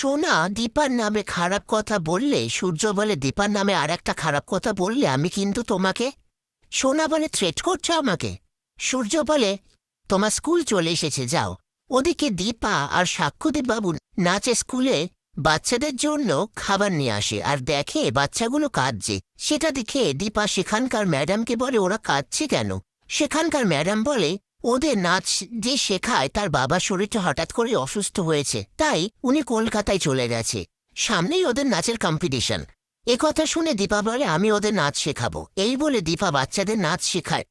সোনা দীপার নামে খারাপ কথা বললে, সূর্য বলে দীপার নামে আর একটা খারাপ কথা বললে আমি কিন্তু তোমাকে। সোনা বলে থ্রেট করছো আমাকে। সূর্য বলে তোমার স্কুল চলে এসেছে, যাও। ওদিকে দীপা আর সাক্ষ্যদীপ বাবু নাচে স্কুলে বাচ্চাদের জন্য খাবার নিয়ে আসে আর দেখে বাচ্চাগুলো কাঁদছে। সেটা দেখে দীপা সেখানকার ম্যাডামকে বলে ওরা কাঁদছে কেন। সেখানকার ম্যাডাম বলে ওদের নাচ যে শেখায় তার বাবার শরীরটা হঠাৎ করে অসুস্থ হয়েছে, তাই উনি কলকাতায় চলে গেছে। সামনেই ওদের নাচের কম্পিটিশন। কথা শুনে দীপা বলে আমি ওদের নাচ শেখাবো। এই বলে দীপা বাচ্চাদের নাচ শেখায়।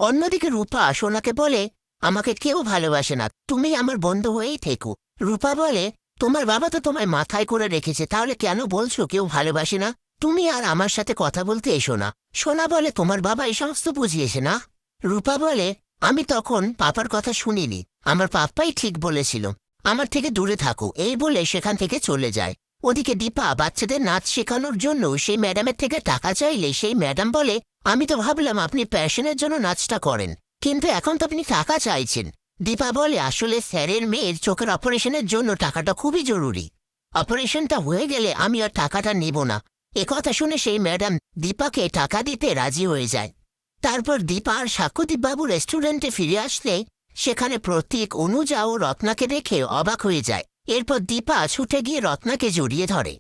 অন্যদিকে রূপা সোনাকে বলে আমাকে কেউ ভালোবাসে না, তুমি আমার বন্ধু হয়েই থেকো। রূপা বলে তোমার বাবা তো তোমায় মাথায় করে রেখেছে, তাহলে কেন বলছো কেউ ভালোবাসে না? তুমি আর আমার সাথে কথা বলতে এসো না। সোনা বলে তোমার বাবা এই সমস্ত বুঝিয়েছে না। রূপা বলে আমি তখন পাপার কথা শুনিনি, আমার পাপ্পাই ঠিক বলেছিল, আমার থেকে দূরে থাকো। এই বলে সেখান থেকে চলে যায়। ওদিকে দীপা বাচ্চাদের নাচ শেখানোর জন্য সেই ম্যাডামের থেকে টাকা চাইলে সেই ম্যাডাম বলে আমি তো ভাবলাম আপনি প্যাশনের জন্য নাচটা করেন, কিন্তু এখন তো আপনি টাকা চাইছেন। দীপা বলে আসলে স্যারের মেয়ের চোখের অপারেশনের জন্য টাকাটা খুবই জরুরি, অপারেশনটা হয়ে গেলে আমি আর টাকাটা নেব না। একথা শুনে সেই ম্যাডাম দীপাকে টাকা দিতে রাজি হয়ে যায়। তারপর দীপা আর সাক্ষ্যদীপ বাবু রেস্টুরেন্টে ফিরে আসলে সেখানে প্রতীক, অনুজা ও রত্নাকে দেখে অবাক হয়ে যায়। এরপর দীপা ছুটে গিয়ে রত্নাকে জড়িয়ে ধরে।